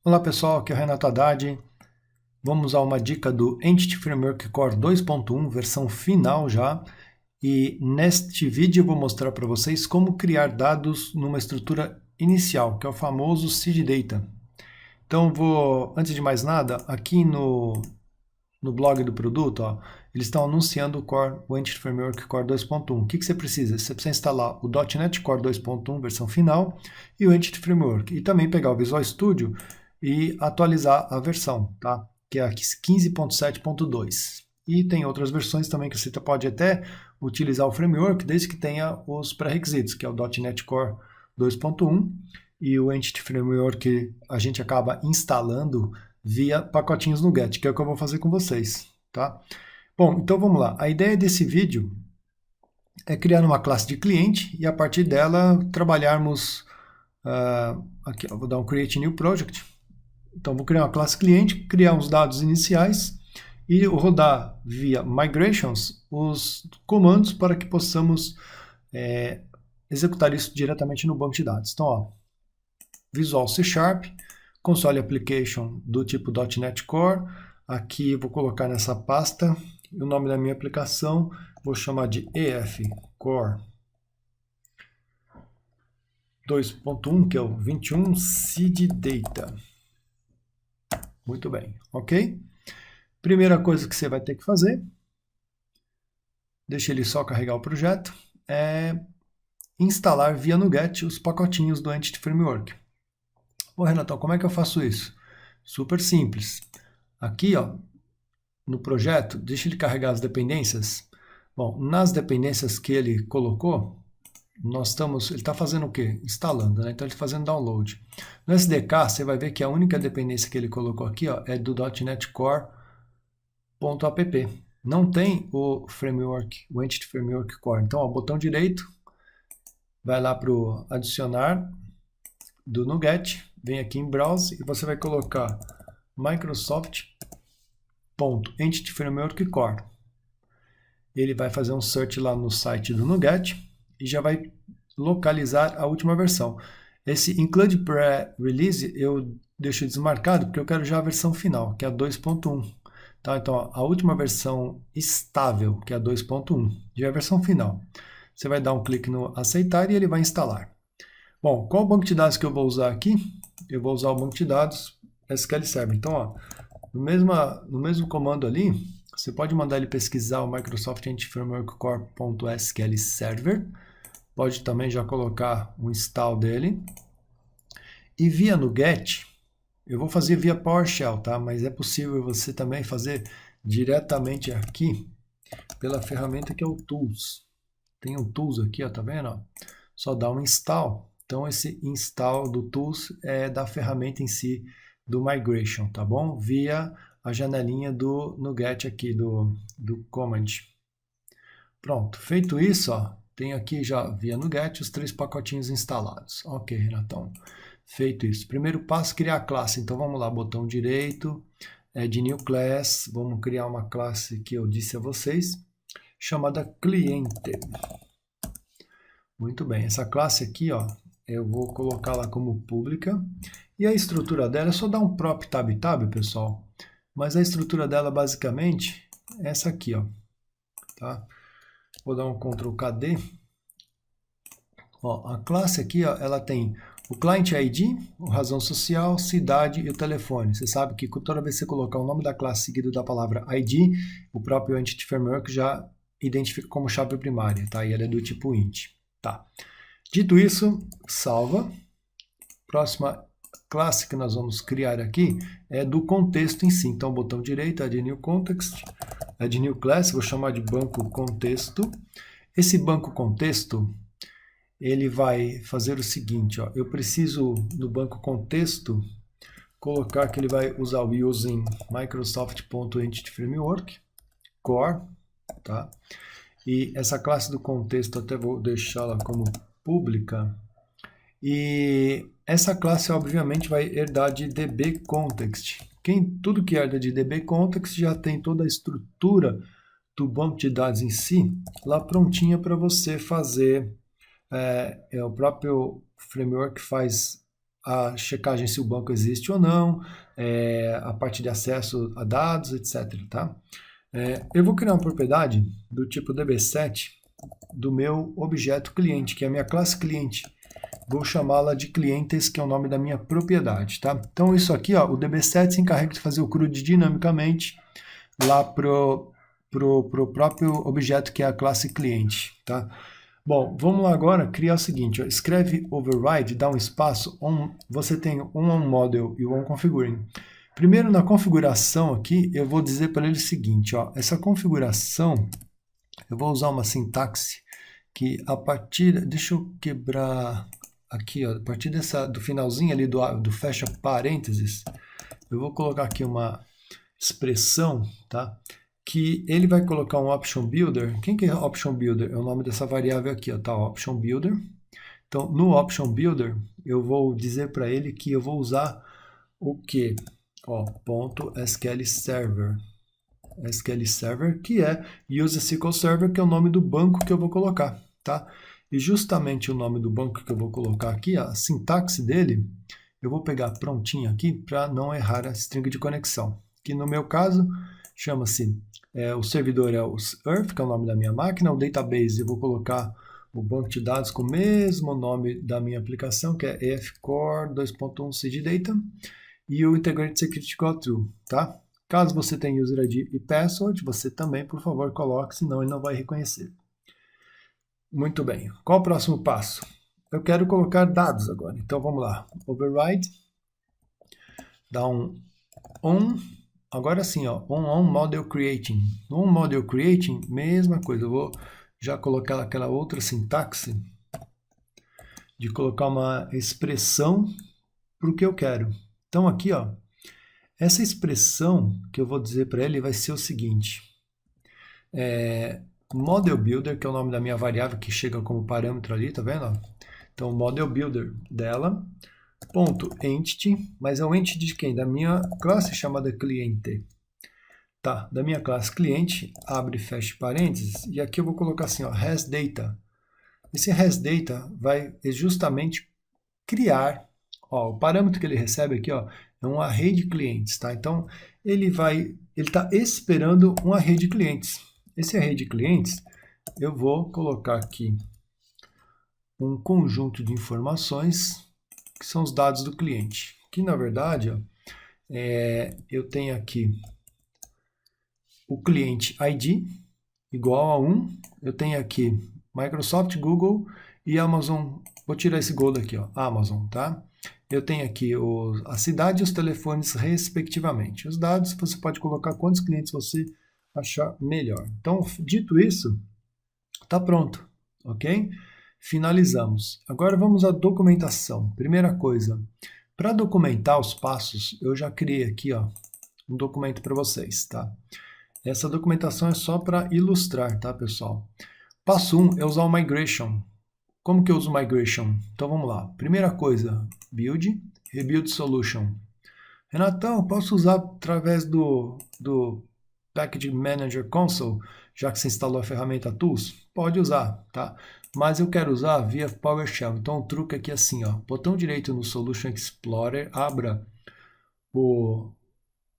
Olá pessoal, aqui é o Renato Haddad. Vamos a uma dica do Entity Framework Core 2.1, versão final já. E neste vídeo eu vou mostrar para vocês como criar dados numa estrutura inicial, que é o famoso seed data. Então antes de mais nada, aqui no blog do produto, ó, eles estão anunciando o Entity Framework Core 2.1. O que você precisa? Você precisa instalar o .NET Core 2.1, versão final, e o Entity Framework. E também pegar o Visual Studio e atualizar a versão, tá? Que é a 15.7.2. E tem outras versões também que você pode até utilizar o framework, desde que tenha os pré-requisitos, que é o .NET Core 2.1 e o Entity Framework a gente acaba instalando via pacotinhos no Get, que é o que eu vou fazer com vocês, tá? Bom, então vamos lá. A ideia desse vídeo é criar uma classe de cliente e a partir dela trabalharmos... aqui, eu vou dar um Create New Project. Então vou criar uma classe cliente, criar uns dados iniciais e rodar via Migrations os comandos para que possamos executar isso diretamente no banco de dados. Então, ó, Visual C Sharp, Console Application do tipo .NET Core. Aqui vou colocar nessa pasta o nome da minha aplicação, vou chamar de EF Core 2.1, que é o 21 Seed Data. Muito bem, ok? Primeira coisa que você vai ter que fazer, deixa ele só carregar o projeto, é instalar via NuGet os pacotinhos do Entity Framework. Bom, Renatão, como é que eu faço isso? Super simples. Aqui, ó, no projeto, deixa ele carregar as dependências. Bom, nas dependências que ele colocou, ele está fazendo o quê? Instalando, né? Então ele está fazendo download. No SDK, você vai ver que a única dependência que ele colocou aqui, ó, é do .NET Core.app. Não tem o framework, o Entity Framework Core. Então, ó, botão direito, vai lá para o adicionar do NuGet, vem aqui em Browse e você vai colocar Microsoft.Entity Framework Core. Ele vai fazer um search lá no site do NuGet e já vai localizar a última versão. Esse Include Pre-Release eu deixo desmarcado porque eu quero já a versão final, que é a 2.1. Tá? Então, a última versão estável, que é a 2.1, já é a versão final. Você vai dar um clique no aceitar e ele vai instalar. Bom, qual o banco de dados que eu vou usar aqui? Eu vou usar o banco de dados SQL Server. Então, ó, no mesmo comando ali, você pode mandar ele pesquisar o Microsoft Entity Framework Core.sql Server. Pode também já colocar o install dele. E via NuGet, eu vou fazer via PowerShell, tá? Mas é possível você também fazer diretamente aqui pela ferramenta que é o Tools. Tem um Tools aqui, ó, tá vendo? Só dá um install. Então esse install do Tools é da ferramenta em si do Migration, tá bom? Via a janelinha do NuGet aqui, do Command. Pronto, feito isso, ó, tem aqui já via NuGet os 3 pacotinhos instalados. Ok, Renatão. Feito isso. Primeiro passo, criar a classe. Então vamos lá, botão direito, Add New Class. Vamos criar uma classe que eu disse a vocês, chamada Cliente. Muito bem, essa classe aqui, ó, eu vou colocar lá como pública. E a estrutura dela é só dar um prop tab, pessoal. Mas a estrutura dela basicamente é essa aqui, ó. Tá? Vou dar um Ctrl KD. Ó, a classe aqui, ó, ela tem o client ID, o razão social, cidade e o telefone. Você sabe que toda vez que você colocar o nome da classe seguido da palavra ID, o próprio Entity Framework já identifica como chave primária, tá? E ela é do tipo int. Tá. Dito isso, salva. Próxima classe que nós vamos criar aqui é do contexto em si. Então, botão direito, Add New Context, Add New Class, vou chamar de banco contexto. Esse banco contexto, ele vai fazer o seguinte, ó, eu preciso no banco contexto colocar que ele vai usar o using Microsoft.Entity Framework Core, tá? E essa classe do contexto até vou deixá-la como pública. E essa classe, obviamente, vai herdar de dbContext. Tudo que herda de dbContext já tem toda a estrutura do banco de dados em si lá prontinha para você fazer. O próprio framework faz a checagem se o banco existe ou não, a parte de acesso a dados, etc. Tá? Eu vou criar uma propriedade do tipo db7 do meu objeto cliente, que é a minha classe cliente. Vou chamá-la de clientes, que é o nome da minha propriedade. Tá? Então isso aqui, ó, o db7 se encarrega de fazer o CRUD dinamicamente lá pro próprio objeto que é a classe cliente. Tá? Bom, vamos lá agora criar o seguinte, ó, escreve override, dá um espaço, você tem um onModel e um onConfiguring. Primeiro, na configuração aqui, eu vou dizer para ele o seguinte, ó, essa configuração, eu vou usar uma sintaxe que a partir, deixa eu quebrar aqui, ó, a partir do finalzinho ali do fecha parênteses, eu vou colocar aqui uma expressão, tá? Que ele vai colocar um option builder. Quem que é option builder? É o nome dessa variável aqui, ó, tá? Option builder. Então, no option builder, eu vou dizer para ele que eu vou usar o quê? Ó, .SQL Server. SQL Server, que é Use SQL Server, que é o nome do banco que eu vou colocar, tá? E justamente o nome do banco que eu vou colocar aqui, a sintaxe dele, eu vou pegar prontinho aqui para não errar a string de conexão. Que no meu caso, chama-se, o servidor é o Earth, que é o nome da minha máquina, o database eu vou colocar o banco de dados com o mesmo nome da minha aplicação, que é EFCore 2.1 CDData, e o Integrated Security igual true, tá? Caso você tenha user ID e password, você também, por favor, coloque, senão ele não vai reconhecer. Muito bem. Qual o próximo passo? Eu quero colocar dados agora. Então, vamos lá. Override. Dá um on. Agora sim, ó. onModel creating. No onModel creating, mesma coisa. Eu vou já colocar aquela outra sintaxe de colocar uma expressão para o que eu quero. Então, aqui, ó. Essa expressão que eu vou dizer para ele vai ser o seguinte. Model Builder, que é o nome da minha variável que chega como parâmetro ali, tá vendo? Então, Model Builder dela, ponto entity, mas é o entity de quem? Da minha classe chamada cliente. Tá, da minha classe cliente, abre e fecha parênteses, e aqui eu vou colocar assim, ó, hasData. Esse hasData vai justamente criar, ó, o parâmetro que ele recebe aqui, ó, é um array de clientes, tá? Então, ele está esperando um array de clientes. Esse array de clientes, eu vou colocar aqui um conjunto de informações que são os dados do cliente. Que, na verdade, ó, eu tenho aqui o cliente ID igual a 1. Eu tenho aqui Microsoft, Google e Amazon. Vou tirar esse Go daqui, ó, Amazon, tá? Eu tenho aqui a cidade e os telefones, respectivamente. Os dados, você pode colocar quantos clientes você achar melhor. Então, dito isso, está pronto, ok? Finalizamos. Agora vamos à documentação. Primeira coisa, para documentar os passos, eu já criei aqui, ó, um documento para vocês, tá? Essa documentação é só para ilustrar, tá, pessoal? Passo 1 é usar o Migration. Como que eu uso Migration? Então vamos lá. Primeira coisa, Build, Rebuild Solution. Renatão, posso usar através do Package Manager Console, já que você instalou a ferramenta Tools? Pode usar, tá? Mas eu quero usar via PowerShell. Então o truque aqui é assim, ó, botão direito no Solution Explorer, abra o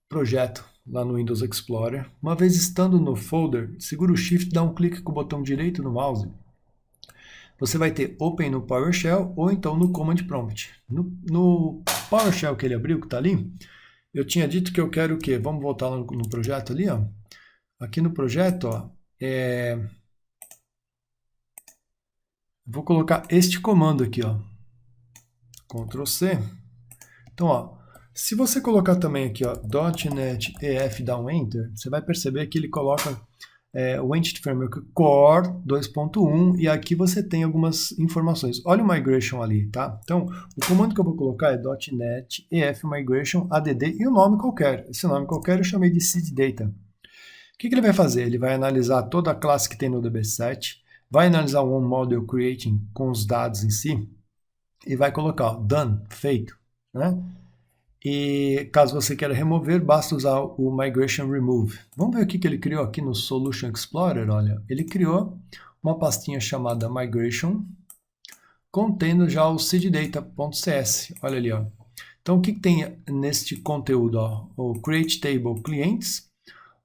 projeto lá no Windows Explorer. Uma vez estando no folder, segura o Shift, dá um clique com o botão direito no mouse. Você vai ter Open no PowerShell ou então no Command Prompt. No PowerShell que ele abriu, que está ali, eu tinha dito que eu quero o quê? Vamos voltar no projeto ali, ó. Aqui no projeto, ó, vou colocar este comando aqui, ó. Ctrl C. Então, ó, se você colocar também aqui, ó, .NET EF, dá um Enter, você vai perceber que ele coloca o Entity Framework Core 2.1 e aqui você tem algumas informações. Olha o Migration ali, tá? Então, o comando que eu vou colocar é .NET EF Migration ADD e o nome qualquer. Esse nome qualquer eu chamei de SeedData. O que ele vai fazer? Ele vai analisar toda a classe que tem no DB7, vai analisar o onModel Creating com os dados em si e vai colocar, ó, Done, feito, né? E caso você queira remover, basta usar o Migration Remove. Vamos ver o que ele criou aqui no Solution Explorer. Olha, ele criou uma pastinha chamada Migration, contendo já o seeddata.cs. Olha ali, ó. Então, o que tem neste conteúdo? Ó? O create table clientes.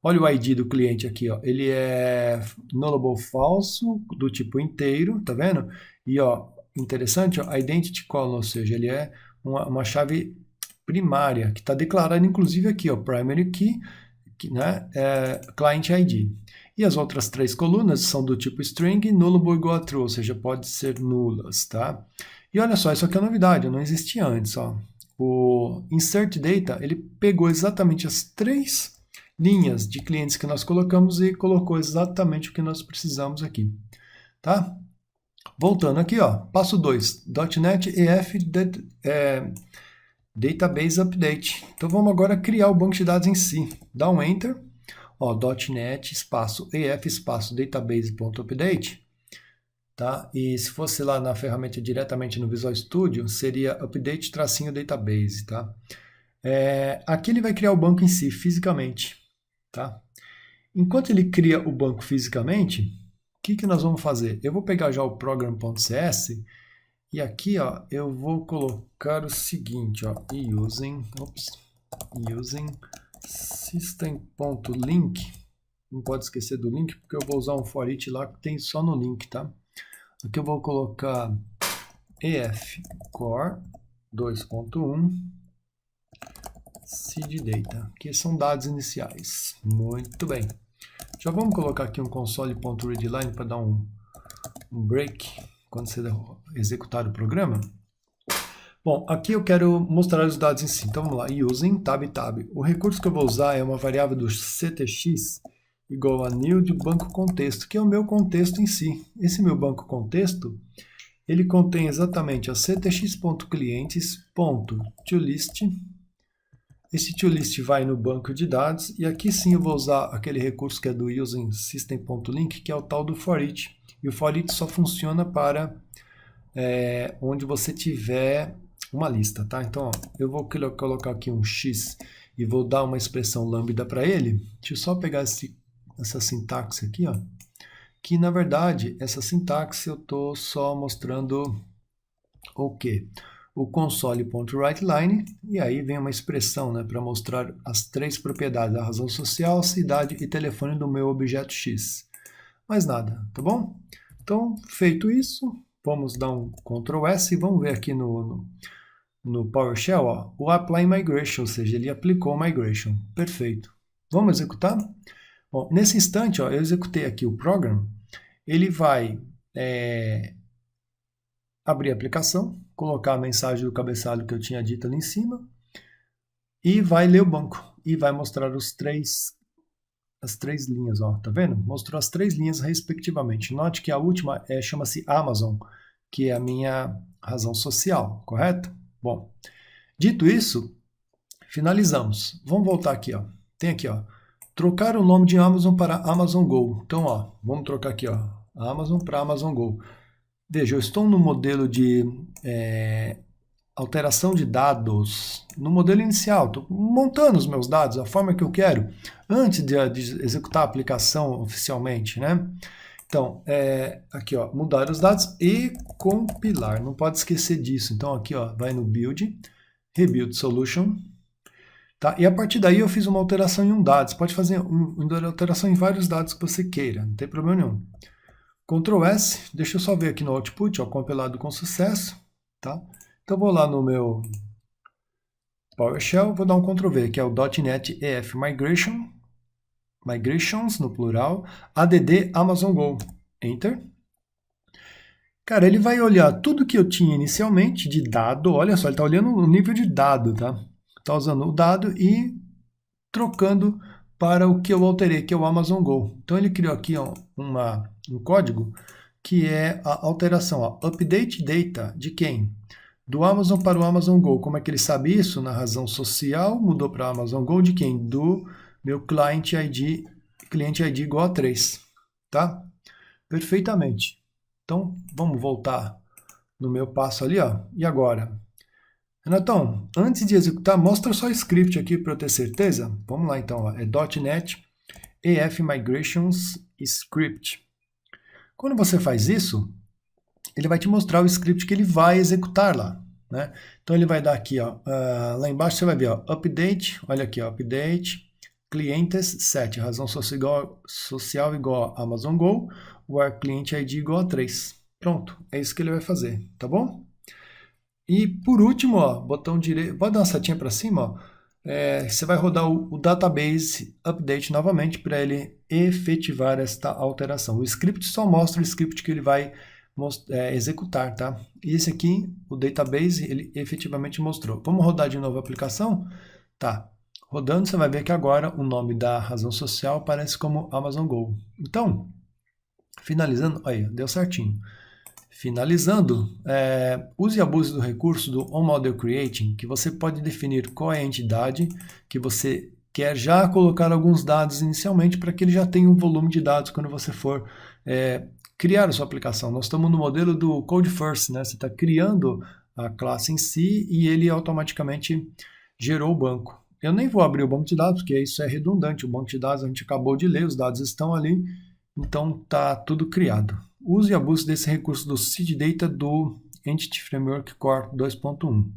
Olha o ID do cliente aqui, ó. Ele é nullable falso, do tipo inteiro, tá vendo? E, ó, interessante, ó, identity column, ou seja, ele é uma chave primária, que está declarada, inclusive, aqui, ó, primary key, né, client ID. E as outras três colunas são do tipo string, nullable igual a true, ou seja, pode ser nulas, tá? E olha só, isso aqui é novidade, não existia antes, ó. O insert data, ele pegou exatamente as três linhas de clientes que nós colocamos e colocou exatamente o que nós precisamos aqui, tá? Voltando aqui, ó, passo 2, .NET EF Database Update. Então vamos agora criar o banco de dados em si. Dá um Enter, ó, .NET espaço EF espaço database.update, tá? E se fosse lá na ferramenta diretamente no Visual Studio, seria update-database, tá? Aqui ele vai criar o banco em si, fisicamente, tá? Enquanto ele cria o banco fisicamente, o que nós vamos fazer? Eu vou pegar já o program.cs e aqui, ó, eu vou colocar o seguinte, ó, using system.link. Não pode esquecer do link, porque eu vou usar um for each lá que tem só no link, tá? Aqui eu vou colocar EF core 2.1 seeddata, que são dados iniciais. Muito bem. Já vamos colocar aqui um console.readline para dar um break quando você executar o programa. Bom, aqui eu quero mostrar os dados em si. Então vamos lá, using tab. O recurso que eu vou usar é uma variável do ctx igual a new de banco contexto, que é o meu contexto em si. Esse meu banco contexto, ele contém exatamente a ctx.clientes.toList. Esse toList vai no banco de dados, e aqui sim eu vou usar aquele recurso que é do using system.link, que é o tal do for each. E o for each só funciona para onde você tiver uma lista, tá? Então, ó, eu vou colocar aqui um x e vou dar uma expressão lambda para ele. Deixa eu só pegar essa sintaxe aqui, ó. Que, na verdade, essa sintaxe eu estou só mostrando o quê? O console.writeLine, e aí vem uma expressão, né, para mostrar as três propriedades, a razão social, cidade e telefone do meu objeto X. Mais nada, tá bom? Então, feito isso, vamos dar um Ctrl S e vamos ver aqui no PowerShell, ó, o Apply Migration, ou seja, ele aplicou Migration. Perfeito. Vamos executar? Bom, nesse instante, ó, eu executei aqui o program, ele vai abrir a aplicação, colocar a mensagem do cabeçalho que eu tinha dito ali em cima, e vai ler o banco, e vai mostrar as três linhas, ó, tá vendo? Mostrou as três linhas respectivamente. Note que a última chama-se Amazon, que é a minha razão social, correto? Bom, dito isso, finalizamos. Vamos voltar aqui, ó. Tem aqui, ó, trocar o nome de Amazon para Amazon Go. Então, ó, vamos trocar aqui, ó, Amazon para Amazon Go. Veja, eu estou no modelo de alteração de dados, no modelo inicial, estou montando os meus dados, a forma que eu quero, antes de executar a aplicação oficialmente, né? Então, aqui, ó, mudar os dados e compilar, não pode esquecer disso. Então, aqui, ó, vai no Build, Rebuild Solution, tá? E a partir daí eu fiz uma alteração em um dado. Você pode fazer uma alteração em vários dados que você queira, não tem problema nenhum. Ctrl S, deixa eu só ver aqui no output, ó, compilado com sucesso, tá? Então vou lá no meu PowerShell, vou dar um Ctrl V, que é o .NET EF Migrations, no plural, add Amazon Go. Enter. Cara, ele vai olhar tudo que eu tinha inicialmente de dado, olha só, ele está olhando o nível de dado, tá? Está usando o dado e trocando para o que eu alterei, que é o Amazon Go. Então ele criou aqui, ó, um código que é a alteração, ó, update data de quem? Do Amazon para o Amazon Go. Como é que ele sabe isso? Na razão social, mudou para Amazon Go de quem? Do meu client ID igual a 3, tá? Perfeitamente. Então, vamos voltar no meu passo ali, ó. E agora? Renatão, antes de executar, mostra só o script aqui para eu ter certeza. Vamos lá então, ó. É .NET EF Migrations Script. Quando você faz isso, ele vai te mostrar o script que ele vai executar lá, né? Então ele vai dar aqui, ó, lá embaixo você vai ver, ó, update, olha aqui, ó, update, clientes set, razão social igual a Amazon Go, where client ID igual a 3. Pronto, é isso que ele vai fazer, tá bom? E por último, ó, botão direito, pode dar uma setinha para cima, ó, você vai rodar o database update novamente para ele efetivar esta alteração. O script só mostra o script que ele vai executar, tá? E esse aqui, o database, ele efetivamente mostrou. Vamos rodar de novo a aplicação? Tá. Rodando, você vai ver que agora o nome da razão social aparece como Amazon Go. Então, finalizando, aí, deu certinho. Finalizando, use e abuse do recurso do OnModel Creating, que você pode definir qual é a entidade que você quer já colocar alguns dados inicialmente para que ele já tenha um volume de dados quando você for criar a sua aplicação. Nós estamos no modelo do Code First, né? Você está criando a classe em si e ele automaticamente gerou o banco. Eu nem vou abrir o banco de dados, porque isso é redundante. O banco de dados a gente acabou de ler, os dados estão ali, então está tudo criado. Use e abuse desse recurso do Seed Data do Entity Framework Core 2.1.